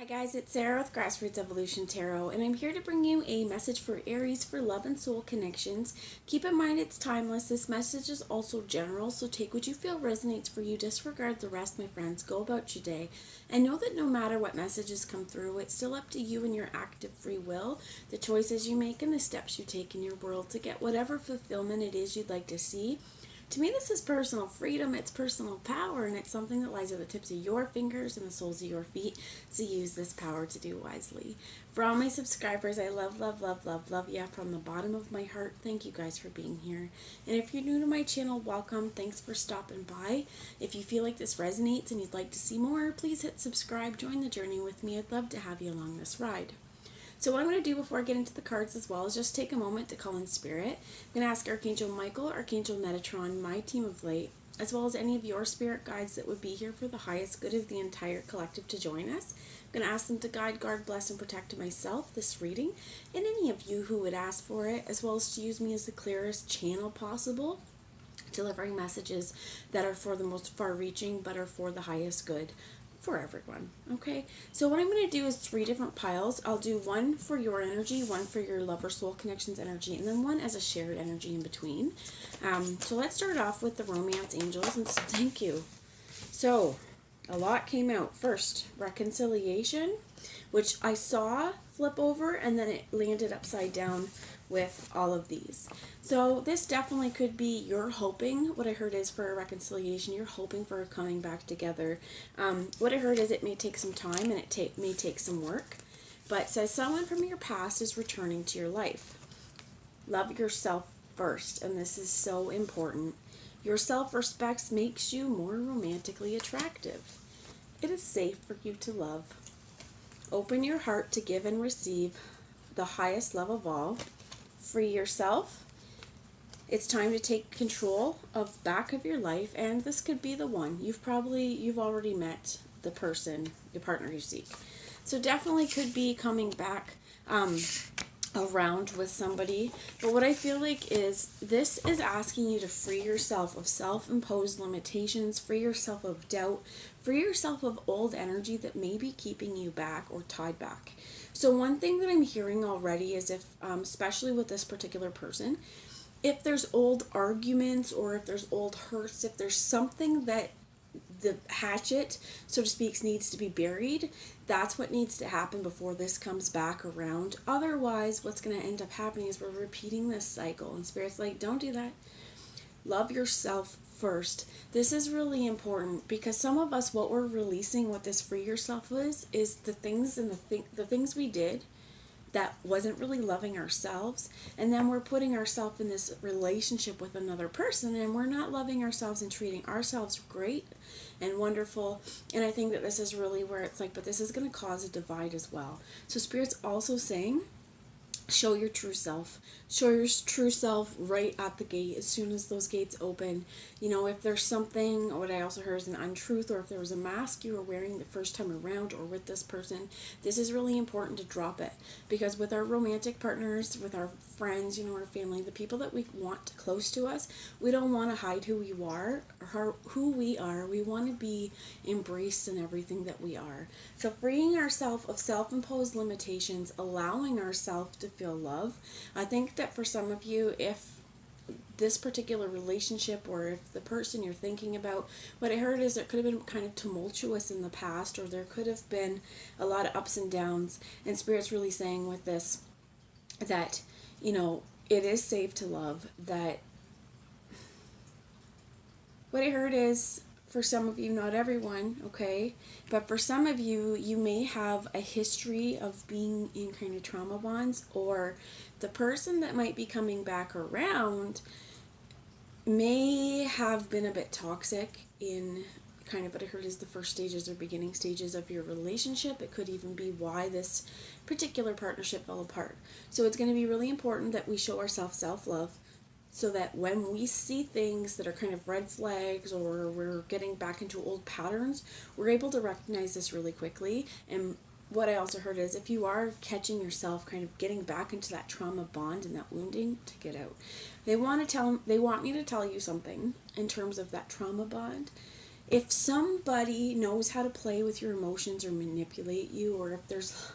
Hi guys, it's Sarah with Grassroots Evolution Tarot, and I'm here to bring you a message for Aries for love and soul connections. Keep in mind it's timeless. This message is also general, so take what you feel resonates for you. Disregard the rest, my friends. Go about your day. And know that no matter what messages come through, it's still up to you and your active free will, the choices you make and the steps you take in your world to get whatever fulfillment it is you'd like to see. To me, this is personal freedom, it's personal power, and it's something that lies at the tips of your fingers and the soles of your feet, so use this power to do wisely. For all my subscribers, I love you from the bottom of my heart. Thank you guys for being here. And if you're new to my channel, welcome. Thanks for stopping by. If you feel like this resonates and you'd like to see more, please hit subscribe, join the journey with me. I'd love to have you along this ride. So what I'm going to do before I get into the cards as well is just take a moment to call in spirit. I'm going to ask Archangel Michael, Archangel Metatron, my team of light, as well as any of your spirit guides that would be here for the highest good of the entire collective to join us. I'm going to ask them to guide, guard, bless, and protect myself, this reading, and any of you who would ask for it, as well as to use me as the clearest channel possible, delivering messages that are for the most far-reaching but are for the highest good for everyone. Okay, so what I'm going to do is 3 different piles. I'll do one for your energy, one for your love or soul connections energy, and then one as a shared energy in between. So let's start off with the romance angels, and thank you. So a lot came out. First, reconciliation, which I saw flip over and then it landed upside down with all of these. So this definitely could be you're hoping, what I heard is for a reconciliation, you're hoping for a coming back together. What I heard is it may take some time and it may take some work, but says someone from your past is returning to your life. Love yourself first, and this is so important. Your self-respect makes you more romantically attractive. It is safe for you to love. Open your heart to give and receive the highest love of all. Free yourself. It's time to take control of back of your life, and this could be the one. You've already met the person, the partner you seek. So definitely could be coming back around with somebody. But what I feel like is this is asking you to free yourself of self-imposed limitations, free yourself of doubt, free yourself of old energy that may be keeping you back or tied back. So one thing that I'm hearing already is if, especially with this particular person, if there's old arguments or if there's old hurts, if there's something that the hatchet, so to speak, needs to be buried, that's what needs to happen before this comes back around. Otherwise, what's going to end up happening is we're repeating this cycle, and Spirit's like, don't do that. Love yourself first. This is really important because some of us, what we're releasing, what this free yourself is the things and the things we did that wasn't really loving ourselves, and then we're putting ourselves in this relationship with another person and we're not loving ourselves and treating ourselves great and wonderful. And I think that this is really where it's like, but this is going to cause a divide as well. So Spirit's also saying, show your true self. Show your true self right at the gate as soon as those gates open. You know, if there's something, or what I also heard is an untruth, or if there was a mask you were wearing the first time around or with this person, this is really important to drop it. Because with our romantic partners, with our friends, you know, our family, the people that we want close to us, we don't want to hide who we are, or who we are. We want to be embraced in everything that we are. So freeing ourselves of self-imposed limitations, allowing ourselves to feel love. I think that for some of you, if this particular relationship or if the person you're thinking about, what I heard is it could have been kind of tumultuous in the past, or there could have been a lot of ups and downs, and Spirit's really saying with this that, you know, it is safe to love. That what I heard is, for some of you, not everyone, okay, but for some of you, you may have a history of being in kind of trauma bonds, or the person that might be coming back around may have been a bit toxic in kind of what I heard is the first stages or beginning stages of your relationship. It could even be why this particular partnership fell apart. So it's going to be really important that we show ourselves self-love, so that when we see things that are kind of red flags or we're getting back into old patterns, we're able to recognize this really quickly. And what I also heard is if you are catching yourself kind of getting back into that trauma bond and that wounding, to get out. They want me to tell you something in terms of that trauma bond. If somebody knows how to play with your emotions or manipulate you, or if there's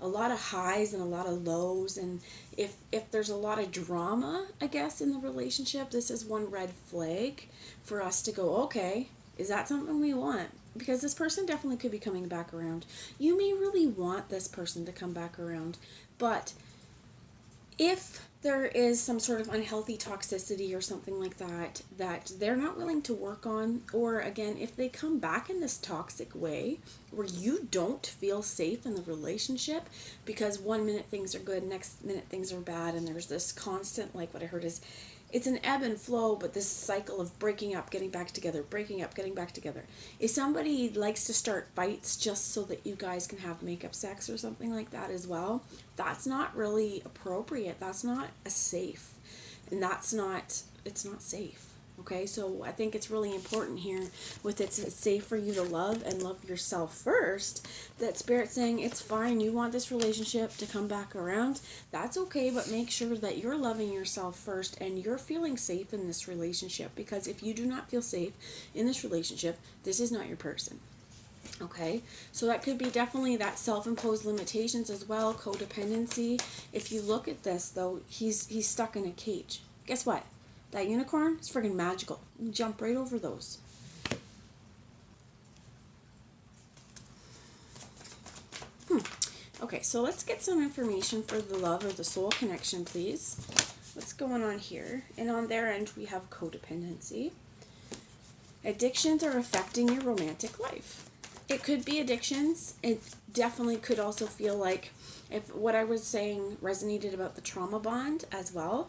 a lot of highs and a lot of lows, and if there's a lot of drama, I guess, in the relationship, this is one red flag for us to go, okay, is that something we want? Because this person definitely could be coming back around. You may really want this person to come back around, but if there is some sort of unhealthy toxicity or something like that they're not willing to work on, or again, if they come back in this toxic way where you don't feel safe in the relationship, because one minute things are good, next minute things are bad, and there's this constant, like what I heard is, it's an ebb and flow, but this cycle of breaking up, getting back together, breaking up, getting back together. If somebody likes to start fights just so that you guys can have makeup sex or something like that as well, that's not really appropriate. That's not a safe. And it's not safe. Okay, so I think it's really important here with it's safe for you to love and love yourself first. That Spirit's saying it's fine, you want this relationship to come back around. That's okay, but make sure that you're loving yourself first and you're feeling safe in this relationship. Because if you do not feel safe in this relationship, this is not your person. Okay, so that could be definitely that self-imposed limitations as well, codependency. If you look at this though, he's stuck in a cage. Guess what? That unicorn is friggin' magical. You can jump right over those. Okay, so let's get some information for the love or the soul connection, please. What's going on here? And on their end, we have codependency. Addictions are affecting your romantic life. It could be addictions. It definitely could also feel like, if what I was saying resonated about the trauma bond as well,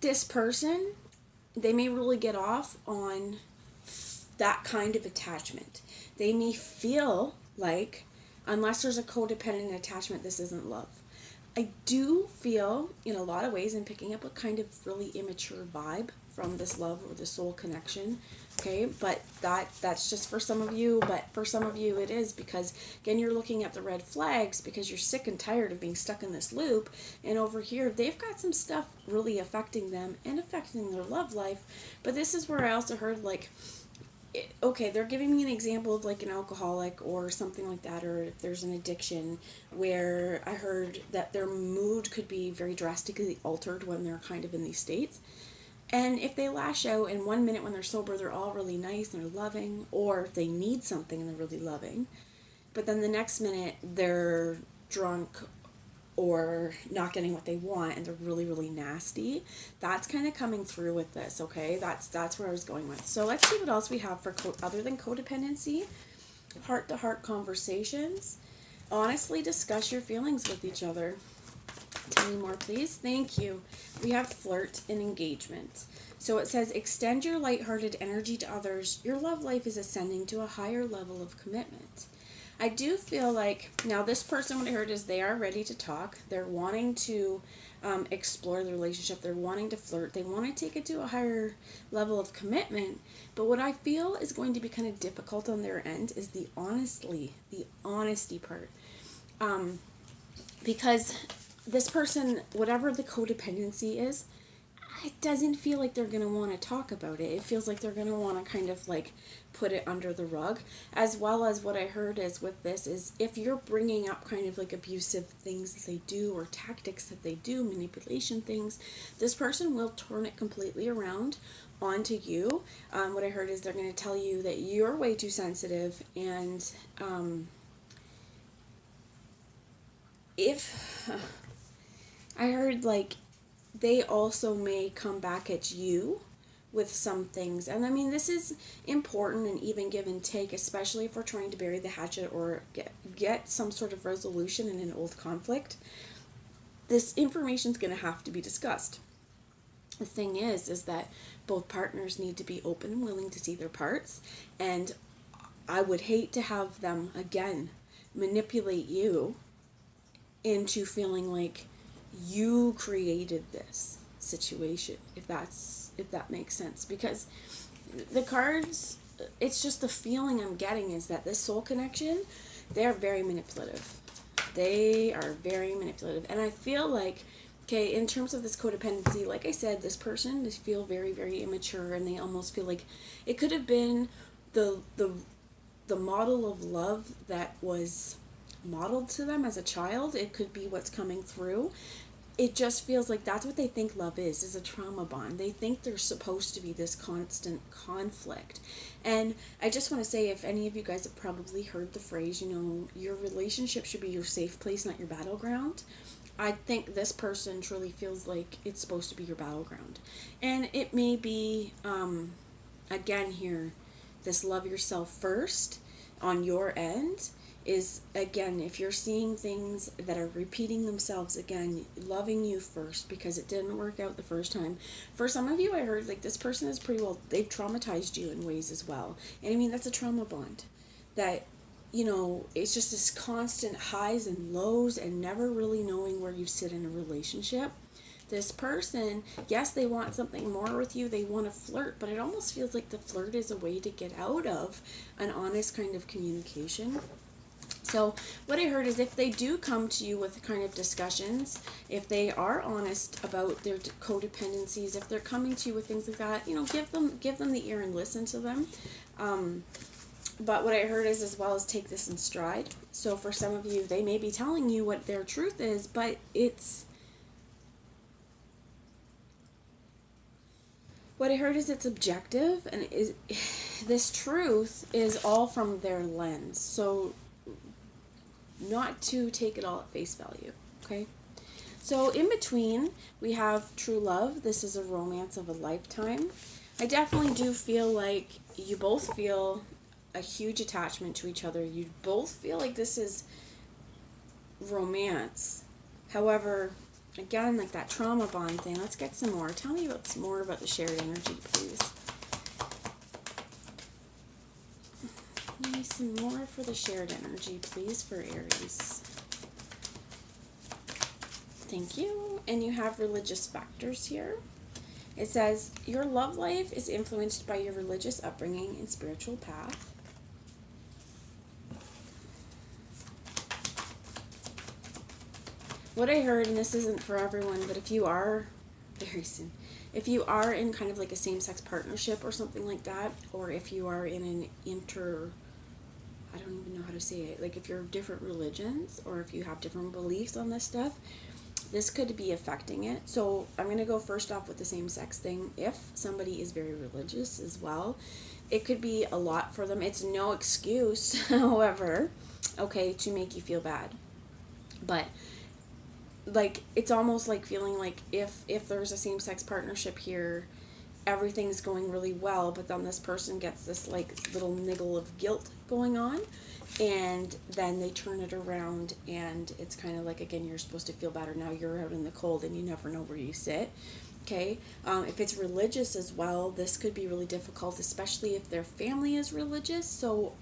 this person, they may really get off on that kind of attachment. They may feel like, unless there's a codependent attachment, this isn't love. I do feel, in a lot of ways, in picking up a kind of really immature vibe from this love or the soul connection. Okay, but that's just for some of you, but for some of you it is, because again, you're looking at the red flags because you're sick and tired of being stuck in this loop, and over here they've got some stuff really affecting them and affecting their love life. But this is where I also heard, like, okay, they're giving me an example of like an alcoholic or something like that, or if there's an addiction where I heard that their mood could be very drastically altered when they're kind of in these states. And if they lash out, in 1 minute when they're sober, they're all really nice and they're loving, or if they need something and they're really loving, but then the next minute they're drunk or not getting what they want and they're really, really nasty. That's kind of coming through with this, okay? That's where I was going with. So let's see what else we have for other than codependency. Heart-to-heart conversations. Honestly discuss your feelings with each other. Tell me more, please. Thank you. We have flirt and engagement. So it says, extend your lighthearted energy to others. Your love life is ascending to a higher level of commitment. I do feel like, now this person, what I heard is they are ready to talk. They're wanting to explore the relationship. They're wanting to flirt. They want to take it to a higher level of commitment. But what I feel is going to be kind of difficult on their end is the honesty part. Because this person, whatever the codependency is, it doesn't feel like they're going to want to talk about it. It feels like they're going to want to kind of like put it under the rug. As well as what I heard is with this is, if you're bringing up kind of like abusive things that they do or tactics that they do, manipulation things, this person will turn it completely around onto you. What I heard is they're going to tell you that you're way too sensitive, and if I heard like they also may come back at you with some things. And I mean, this is important and even give and take, especially if we're trying to bury the hatchet or get some sort of resolution in an old conflict. This information is going to have to be discussed. The thing is that both partners need to be open and willing to see their parts. And I would hate to have them, again, manipulate you into feeling like you created this situation, if that makes sense. Because the cards, it's just the feeling I'm getting is that this soul connection, they're very manipulative. They are very manipulative. And I feel like, okay, in terms of this codependency, like I said, this person, they feel very, very immature, and they almost feel like it could have been the the the model of love that was modeled to them as a child. It could be what's coming through. It just feels like that's what they think love is a trauma bond. They think there's supposed to be this constant conflict. And I just want to say, if any of you guys have probably heard the phrase, your relationship should be your safe place, not your battleground. I think this person truly feels like it's supposed to be your battleground. And it may be, again here, this love yourself first on your end is, again, if you're seeing things that are repeating themselves again, loving you first because it didn't work out the first time. For some of you, I heard like this person is pretty well, they've traumatized you in ways as well. And I mean, that's a trauma bond that, it's just this constant highs and lows and never really knowing where you sit in a relationship. This person, yes, they want something more with you, they want to flirt, but it almost feels like the flirt is a way to get out of an honest kind of communication. So what I heard is, if they do come to you with kind of discussions, if they are honest about their codependencies, if they're coming to you with things like that, give them the ear and listen to them. But what I heard is, as well as, take this in stride. So for some of you, they may be telling you what their truth is, but what I heard is it's objective, and this truth is all from their lens. So not to take it all at face value, okay? So in between, we have true love. This is a romance of a lifetime. I definitely do feel like you both feel a huge attachment to each other. You both feel like this is romance. However, again, like that trauma bond thing, let's get some more. Tell me some more about the shared energy, please. Give me some more for the shared energy, please, for Aries. Thank you. And you have religious factors here. It says, your love life is influenced by your religious upbringing and spiritual path. What I heard, and this isn't for everyone, but if you are, very soon, if you are in kind of like a same-sex partnership or something like that, or if you are in an I don't even know how to say it, like if you're of different religions, or if you have different beliefs on this stuff, this could be affecting it. So I'm going to go first off with the same-sex thing. If somebody is very religious as well, it could be a lot for them. It's no excuse, however, okay, to make you feel bad. But like, it's almost like feeling like if there's a same-sex partnership here, everything's going really well, but then this person gets this like little niggle of guilt going on, and then they turn it around, and it's kind of like, again, you're supposed to feel better. Now you're out in the cold and you never know where you sit. Okay, if it's religious as well, this could be really difficult, especially if their family is religious. So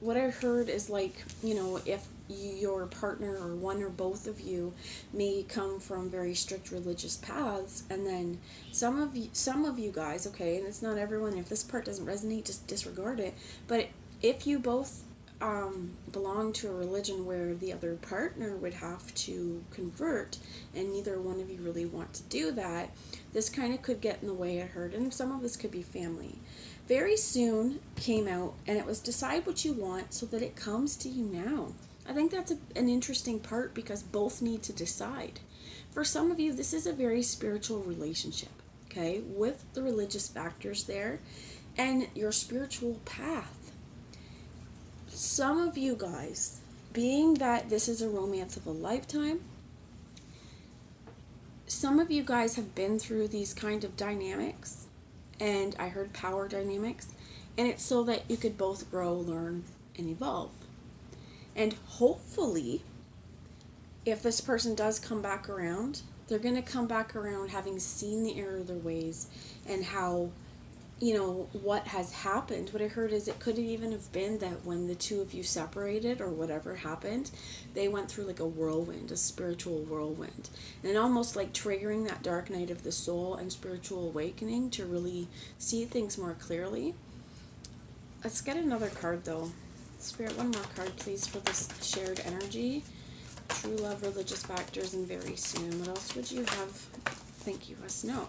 what I heard is, like, if your partner or one or both of you may come from very strict religious paths, and then some of you guys, okay, and it's not everyone, if this part doesn't resonate, just disregard it, but if you both belong to a religion where the other partner would have to convert, and neither one of you really want to do that, this kind of could get in the way, I heard, and some of this could be family. Very soon came out, and it was decide what you want so that it comes to you now. I think that's an interesting part, because both need to decide. For some of you, this is a very spiritual relationship, okay, with the religious factors there and your spiritual path. Some of you guys, being that this is a romance of a lifetime, some of you guys have been through these kind of dynamics, and I heard power dynamics, and it's so that you could both grow, learn, and evolve. And hopefully, if this person does come back around, they're going to come back around having seen the error of their ways and how, what has happened. What I heard is it could even have been that when the two of you separated or whatever happened, they went through like a whirlwind, a spiritual whirlwind. And almost like triggering that dark night of the soul and spiritual awakening to really see things more clearly. Let's get another card though. Spirit, one more card, please, for this shared energy. True love, religious factors, and very soon. What else would you have? Thank you, us know.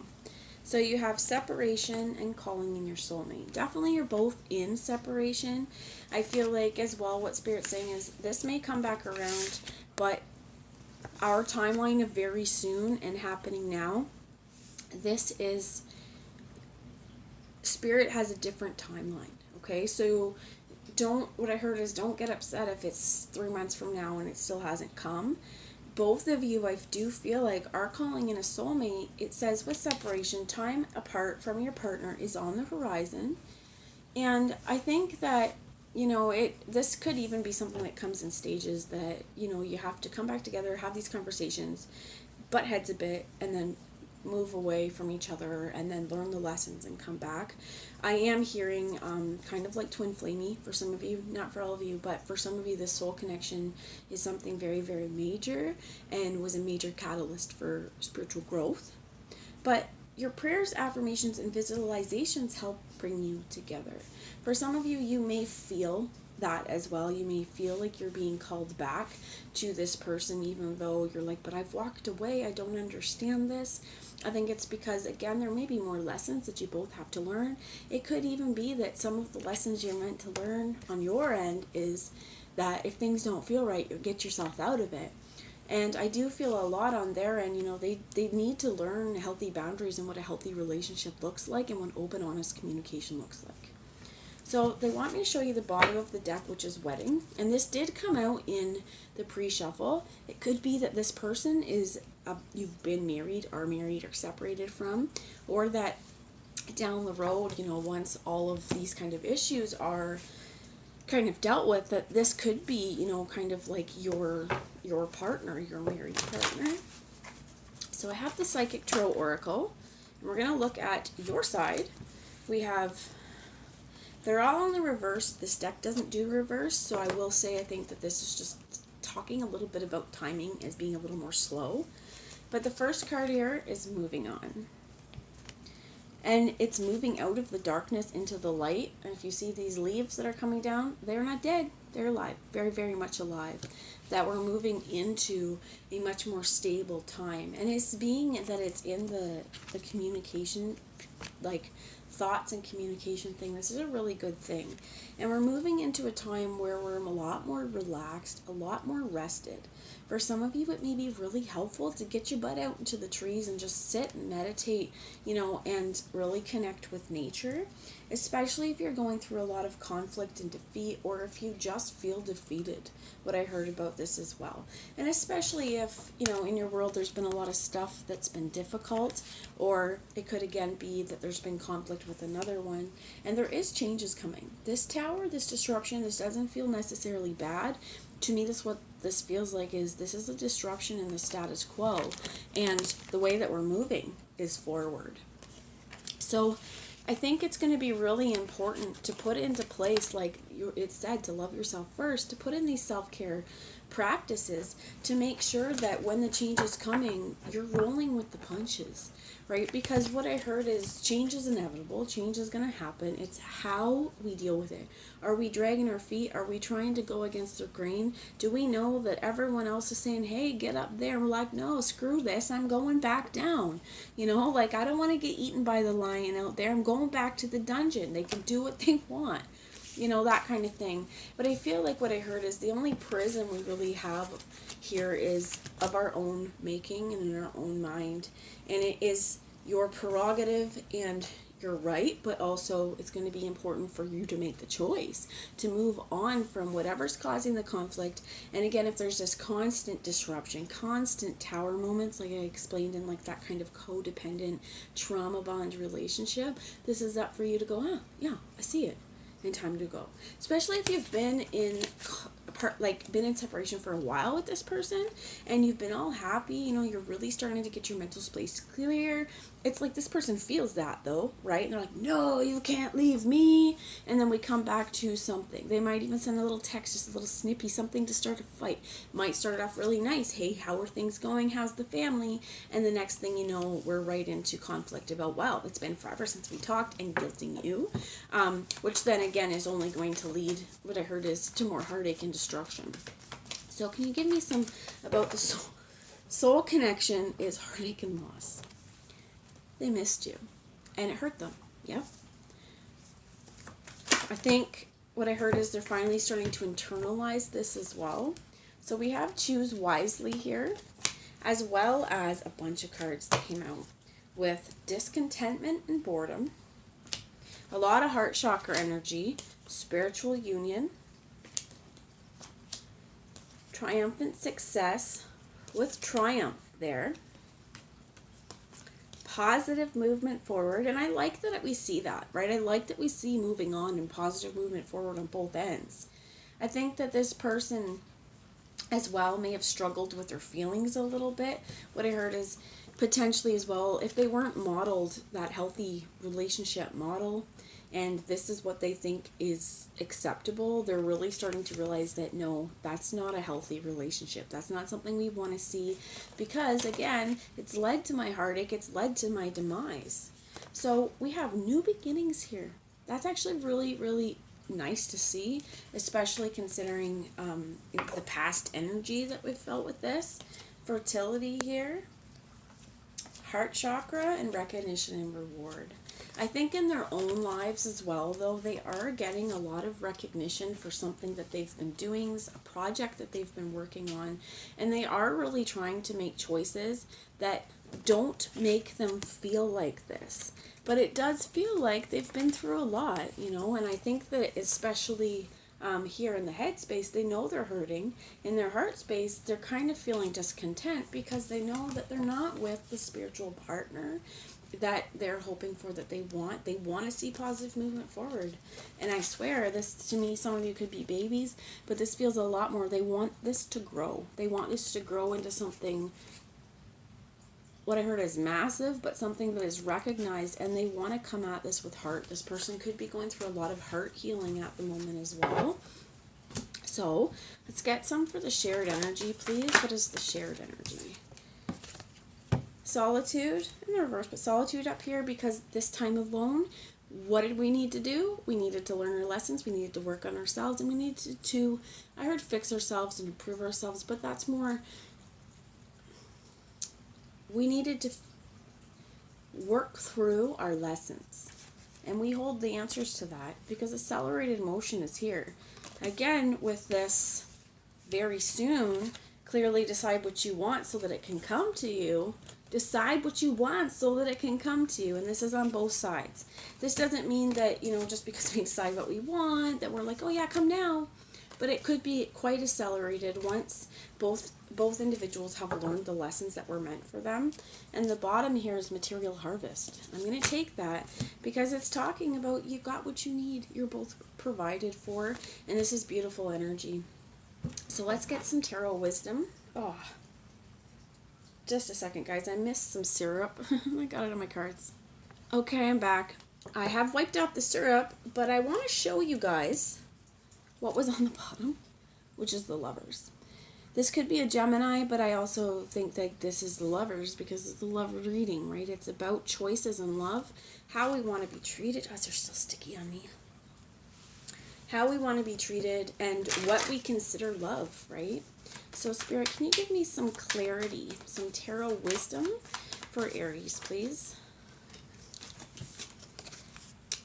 So you have separation and calling in your soulmate. Definitely you're both in separation. I feel like as well what Spirit's saying is this may come back around, but our timeline of very soon and happening now, this is, Spirit has a different timeline. Okay, so what I heard is don't get upset if it's 3 months from now and it still hasn't come. Both of you, I do feel like, are calling in a soulmate. It says with separation, time apart from your partner is on the horizon. And I think that, this could even be something that comes in stages that, you have to come back together, have these conversations, butt heads a bit, and then move away from each other and then learn the lessons and come back. I am hearing kind of like twin flamey for some of you, not for all of you, but for some of you this soul connection is something very, very major and was a major catalyst for spiritual growth. But your prayers, affirmations, and visualizations help bring you together. For some of you, you may feel that as well. You may feel like you're being called back to this person, even though you're like, but I've walked away, I don't understand this. I think it's because, again, there may be more lessons that you both have to learn. It could even be that some of the lessons you're meant to learn on your end is that if things don't feel right, you get yourself out of it. And I do feel a lot on their end, they need to learn healthy boundaries and what a healthy relationship looks like and what open, honest communication looks like. So they want me to show you the bottom of the deck, which is wedding. And this did come out in the pre-shuffle. It could be that this person is, you've been married, are married, or separated from, or that down the road, once all of these kind of issues are kind of dealt with, that this could be, kind of like your partner, your married partner. So I have the Psychic Tarot Oracle, and we're going to look at your side. We have, they're all in the reverse. This deck doesn't do reverse, so I will say I think that this is just talking a little bit about timing as being a little more slow. But the first card here is moving on. And it's moving out of the darkness into the light. And if you see these leaves that are coming down, they're not dead. They're alive. Very, very much alive. That we're moving into a much more stable time. And it's being that it's in the communication, like thoughts and communication thing. This is a really good thing. And we're moving into a time where we're a lot more relaxed, a lot more rested. For some of you, it may be really helpful to get your butt out into the trees and just sit and meditate, and really connect with nature, especially if you're going through a lot of conflict and defeat, or if you just feel defeated. What I heard about this as well. And especially if, in your world there's been a lot of stuff that's been difficult, or it could again be that there's been conflict with another one, and there is changes coming. This tower, this disruption, this doesn't feel necessarily bad. To me, what this feels like is this is a disruption in the status quo, and the way that we're moving is forward. So I think it's going to be really important to put into place, like it said, to love yourself first, to put in these self-care practices to make sure that when the change is coming, you're rolling with the punches, right? Because what I heard is change is inevitable. Change is going to happen. It's how we deal with it. Are we dragging our feet? Are we trying to go against the grain? Do we know that everyone else is saying, hey, get up there? And we're like, no, screw this. I'm going back down. I don't want to get eaten by the lion out there. I'm going back to the dungeon. They can do what they want. That kind of thing. But I feel like what I heard is the only prison we really have here is of our own making and in our own mind. And it is your prerogative and your right, but also it's going to be important for you to make the choice to move on from whatever's causing the conflict. And again, if there's this constant disruption, constant tower moments, like I explained in like that kind of codependent trauma bond relationship, this is up for you to go, yeah, I see it. And time to go. Especially if you've been in separation for a while with this person and you've been all happy, you're really starting to get your mental space clear. It's like this person feels that though, right? And they're like, no, you can't leave me. And then we come back to something. They might even send a little text, just a little snippy, something to start a fight. Might start off really nice. Hey, how are things going? How's the family? And the next thing you know, we're right into conflict about, wow, it's been forever since we talked, and guilting you. Which then again is only going to lead, what I heard is, to more heartache and destruction. So can you give me some about the soul connection is heartache and loss. They missed you. and it hurt them. Yep. I think what I heard is they're finally starting to internalize this as well. So we have choose wisely here, as well as a bunch of cards that came out with discontentment and boredom, a lot of heart chakra energy, spiritual union, triumphant success with triumph there, positive movement forward. And I like that we see that, right? I like that we see moving on and positive movement forward on both ends. I think that this person as well may have struggled with their feelings a little bit. What I heard is potentially as well, if they weren't modeled that healthy relationship model, and this is what they think is acceptable, they're really starting to realize that no, that's not a healthy relationship. That's not something we want to see, because again, it's led to my heartache, it's led to my demise. So we have new beginnings here. That's actually really, really nice to see, especially considering the past energy that we've felt with this. Fertility here, heart chakra, and recognition and reward. I think in their own lives as well, though, they are getting a lot of recognition for something that they've been doing, a project that they've been working on, and they are really trying to make choices that don't make them feel like this. But it does feel like they've been through a lot, you know, and I think that especially here in the head space, they know they're hurting. In their heart space, they're kind of feeling discontent because they know that they're not with the spiritual partner that they're hoping for, that they want. They want to see positive movement forward. And I swear, this to me, some of you could be babies, but this feels a lot more. They want this to grow. They want this to grow into something, what I heard is massive, but something that is recognized, and they want to come at this with heart. This person could be going through a lot of heart healing at the moment as well. So let's get some for the shared energy, please. What is the shared energy? Solitude in the reverse, but solitude up here because this time alone, what did we need to do? We needed to learn our lessons, we needed to work on ourselves, and we needed to, I heard fix ourselves and improve ourselves, but that's more, we needed to work through our lessons. And we hold the answers to that because accelerated motion is here. Again, with this very soon, clearly decide what you want so that it can come to you. Decide what you want so that it can come to you. And this is on both sides. This doesn't mean that, you know, just because we decide what we want, that we're like, oh yeah, come now. But it could be quite accelerated once both individuals have learned the lessons that were meant for them. And the bottom here is material harvest. I'm going to take that because it's talking about you got what you need. You're both provided for. And this is beautiful energy. So let's get some tarot wisdom. Oh, just a second, guys. I missed some syrup. I got it on my cards. Okay, I'm back. I have wiped out the syrup, but I want to show you guys what was on the bottom, which is the Lovers. This could be a Gemini, but I also think that this is the Lovers because it's the love reading, right? It's about choices in love, how we want to be treated. Oh, they're still sticky on me. How we want to be treated and what we consider love, right? So Spirit, can you give me some clarity, some tarot wisdom for Aries, please?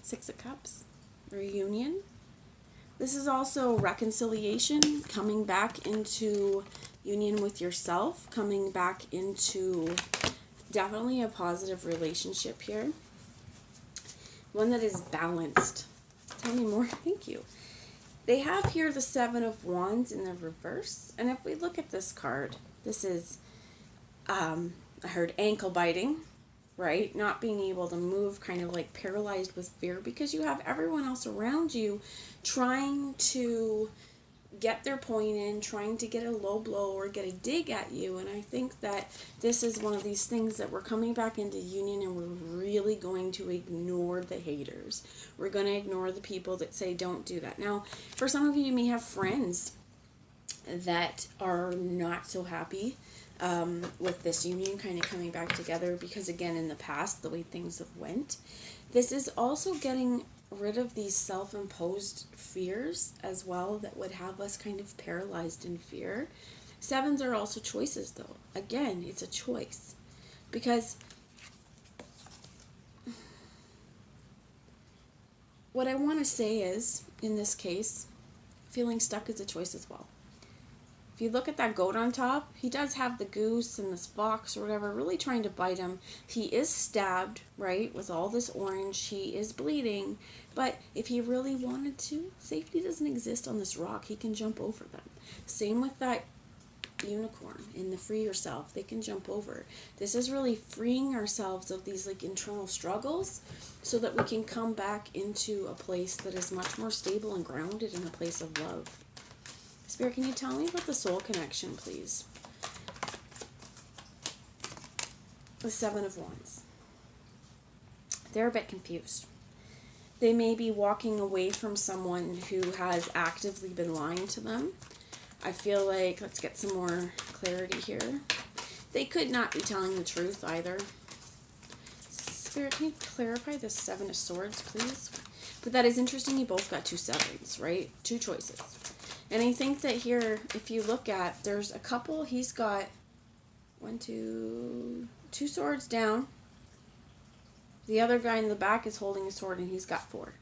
Six of Cups, reunion. This is also reconciliation, coming back into union with yourself, coming back into definitely a positive relationship here. One that is balanced. Tell me more. Thank you. They have here the Seven of Wands in the reverse. And if we look at this card, this is, I heard ankle biting, right? Not being able to move, kind of like paralyzed with fear because you have everyone else around you trying to get their point in, trying to get a low blow or get a dig at you. And I think that this is one of these things that we're coming back into union and we're really going to ignore the haters. We're going to ignore the people that say don't do that. Now, for some of you, you may have friends that are not so happy with this union kind of coming back together because, again, in the past, the way things have went. This is also getting rid of these self-imposed fears as well that would have us kind of paralyzed in fear. Sevens are also choices, though. Again, it's a choice because what I want to say is, in this case, feeling stuck is a choice as well. If you look at that goat on top, he does have the goose and this fox or whatever really trying to bite him. He is stabbed, right, with all this orange. He is bleeding. But if he really wanted to, safety doesn't exist on this rock. He can jump over them. Same with that unicorn in the free yourself. They can jump over. This is really freeing ourselves of these like internal struggles so that we can come back into a place that is much more stable and grounded in a place of love. Spirit, can you tell me about the soul connection, please? The Seven of Wands. They're a bit confused. They may be walking away from someone who has actively been lying to them. I feel like, let's get some more clarity here. They could not be telling the truth either. Spirit, can you clarify the Seven of Swords, please? But that is interesting. You both got two sevens, right? Two choices. And I think that here, if you look at, there's a couple, he's got two swords down. The other guy in the back is holding a sword and he's got 4.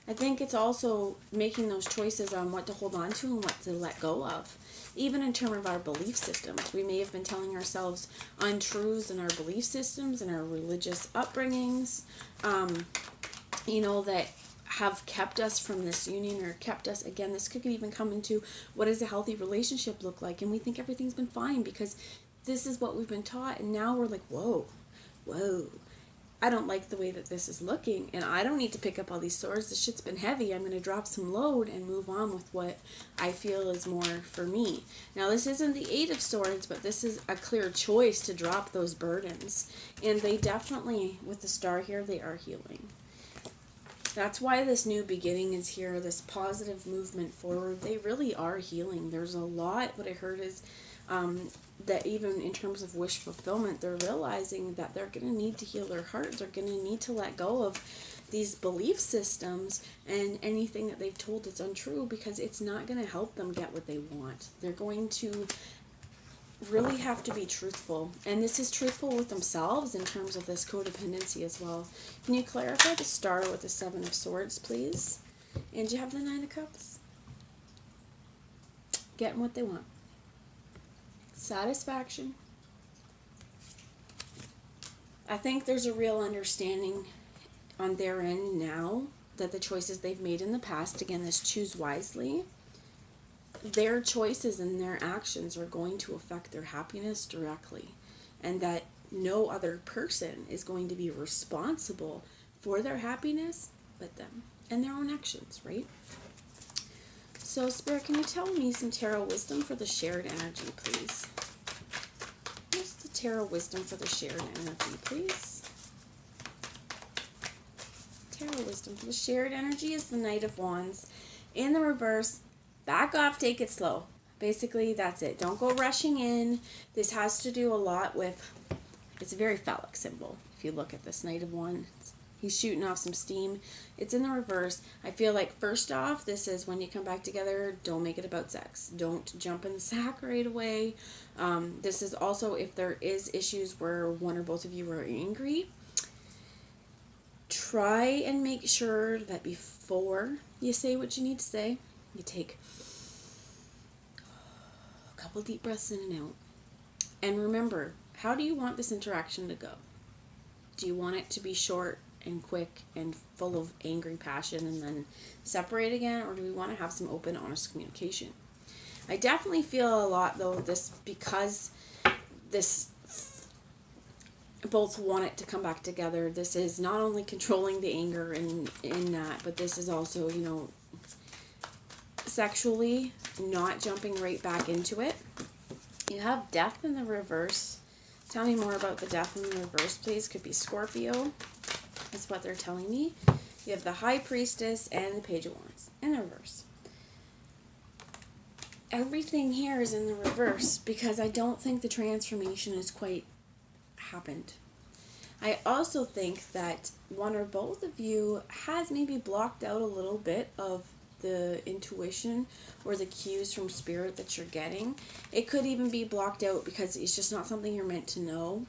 I think it's also making those choices on what to hold on to and what to let go of. Even in terms of our belief systems, we may have been telling ourselves untruths in our belief systems and our religious upbringings, that have kept us from this union or kept us, again, this could even come into what does a healthy relationship look like, and we think everything's been fine because this is what we've been taught, and now we're like, whoa, I don't like the way that this is looking, and I don't need to pick up all these swords. This shit's been heavy. I'm going to drop some load and move on with what I feel is more for me. Now, this isn't the 8 of Swords, but this is a clear choice to drop those burdens, and they definitely, with the star here, they are healing. That's why this new beginning is here, this positive movement forward. They really are healing. There's a lot. What I heard is that even in terms of wish fulfillment, they're realizing that they're going to need to heal their heart. They're going to need to let go of these belief systems and anything that they've told that's untrue, because it's not going to help them get what they want. They're going to really have to be truthful, and this is truthful with themselves in terms of this codependency as well. Can you clarify the star with the 7 of Swords, please? And you have the 9 of Cups. Getting what they want. Satisfaction. I think there's a real understanding on their end now that the choices they've made in the past, again, this choose wisely, their choices and their actions are going to affect their happiness directly, and that no other person is going to be responsible for their happiness but them and their own actions, right? So, Spirit, can you tell me some tarot wisdom for the shared energy, please? What's the tarot wisdom for the shared energy, please? Tarot wisdom for the shared energy is the Knight of Wands. In the reverse, back off, take it slow. Basically, that's it. Don't go rushing in. This has to do a lot with, it's a very phallic symbol. If you look at this Knight of Wands, he's shooting off some steam. It's in the reverse. I feel like, first off, this is when you come back together, don't make it about sex. Don't jump in the sack right away. This is also if there is issues where one or both of you are angry, try and make sure that before you say what you need to say, you take a couple deep breaths in and out. And remember, how do you want this interaction to go? Do you want it to be short and quick and full of angry passion and then separate again? Or do we want to have some open, honest communication? I definitely feel a lot, though, this because this both want it to come back together. This is not only controlling the anger and in that, but this is also, sexually not jumping right back into it. You have Death in the reverse. Tell me more about the Death in the reverse, please. Could be Scorpio. That's what they're telling me. You have the High Priestess and the Page of Wands in the reverse. Everything here is in the reverse because I don't think the transformation has quite happened. I also think that one or both of you has maybe blocked out a little bit of the intuition or the cues from spirit that you're getting. It could even be blocked out because it's just not something you're meant to know.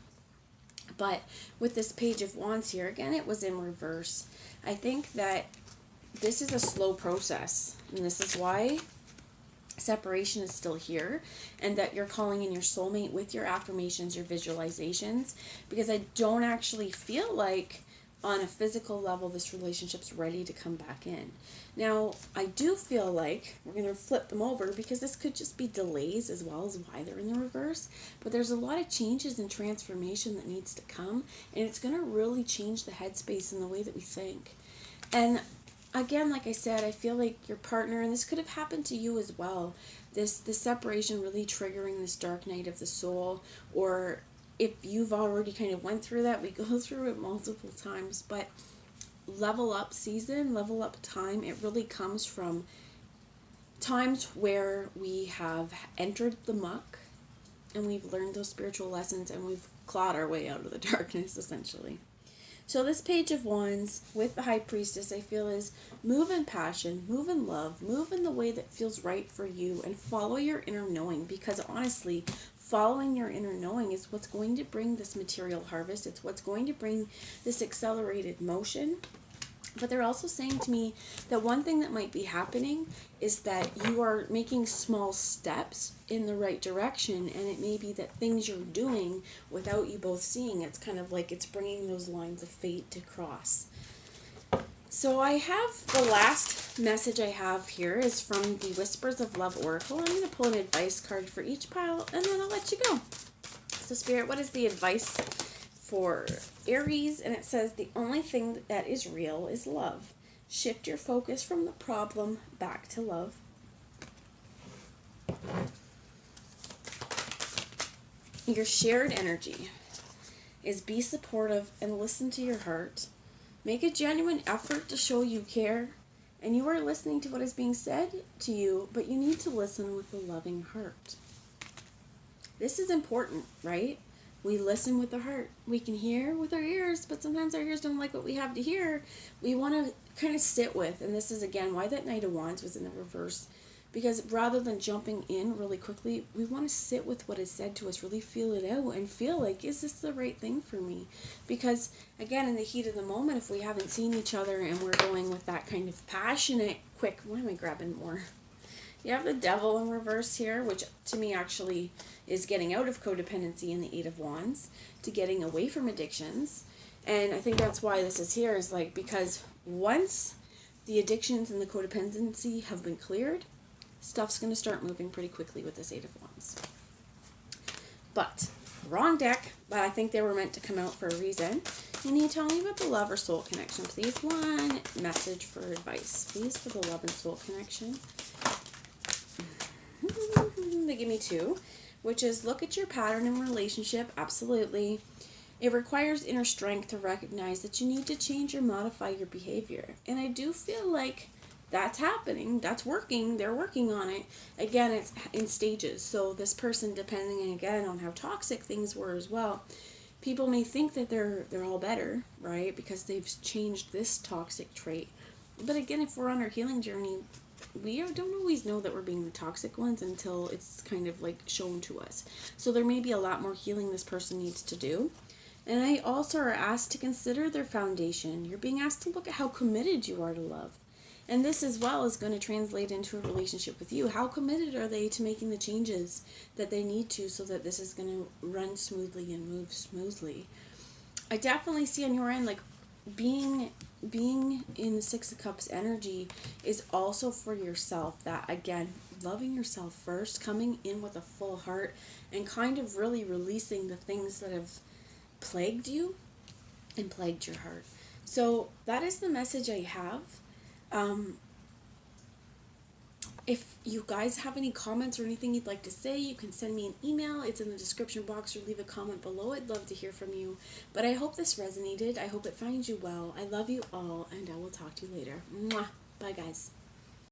But with this Page of Wands here, again, it was in reverse. I think that this is a slow process, and this is why separation is still here, and that you're calling in your soulmate with your affirmations, your visualizations, because I don't actually feel like on a physical level this relationship's ready to come back in. Now, I do feel like we're going to flip them over, because this could just be delays as well as why they're in the reverse, but there's a lot of changes and transformation that needs to come, and it's going to really change the headspace and the way that we think. And again, like I said, I feel like your partner, and this could have happened to you as well, this separation really triggering this dark night of the soul, or if you've already kind of went through that, we go through it multiple times. But level up season, level up time, it really comes from times where we have entered the muck and we've learned those spiritual lessons and we've clawed our way out of the darkness, essentially. So this Page of Wands with the High Priestess, I feel, is move in passion, move in love, move in the way that feels right for you, and follow your inner knowing, because honestly, following your inner knowing is what's going to bring this material harvest. It's what's going to bring this accelerated motion. But they're also saying to me that one thing that might be happening is that you are making small steps in the right direction, and it may be that things you're doing without you both seeing, it's kind of like it's bringing those lines of fate to cross. So I have the last message I have here is from the Whispers of Love Oracle. I'm going to pull an advice card for each pile, and then I'll let you go. So Spirit, what is the advice for Aries? And it says, the only thing that is real is love. Shift your focus from the problem back to love. Your shared energy is be supportive and listen to your heart. Make a genuine effort to show you care, and you are listening to what is being said to you, but you need to listen with a loving heart. This is important, right? We listen with the heart. We can hear with our ears, but sometimes our ears don't like what we have to hear. We want to kind of sit with, and this is again why that Knight of Wands was in the reverse, because rather than jumping in really quickly, we want to sit with what is said to us, really feel it out and feel like, is this the right thing for me? Because again, in the heat of the moment, if we haven't seen each other and we're going with that kind of passionate, quick, why am I grabbing more? You have the Devil in reverse here, which to me actually is getting out of codependency in the Eight of Wands to getting away from addictions. And I think that's why this is here, is like, because once the addictions and the codependency have been cleared, stuff's going to start moving pretty quickly with this Eight of Wands. But, wrong deck, but I think they were meant to come out for a reason. Can you tell me about the love or soul connection, please? One message for advice, please, for the love and soul connection. They give me two, which is look at your pattern in relationship. Absolutely. It requires inner strength to recognize that you need to change or modify your behavior. And I do feel like that's happening. That's working. They're working on it. Again, it's in stages. So this person, depending again on how toxic things were as well, people may think that they're all better, right? Because they've changed this toxic trait. But again, if we're on our healing journey, we don't always know that we're being the toxic ones until it's kind of like shown to us. So there may be a lot more healing this person needs to do. And I also are asked to consider their foundation. You're being asked to look at how committed you are to love. And this as well is going to translate into a relationship with you. How committed are they to making the changes that they need to so that this is going to run smoothly and move smoothly? I definitely see on your end, like, being in the Six of Cups energy is also for yourself. That again, loving yourself first, coming in with a full heart, and kind of really releasing the things that have plagued you and plagued your heart. So that is the message I have. If you guys have any comments or anything you'd like to say, you can send me an email. It's in the description box, or leave a comment below. I'd love to hear from you. But I hope this resonated. I hope it finds you well. I love you all, and I will talk to you later. Mwah. Bye, guys.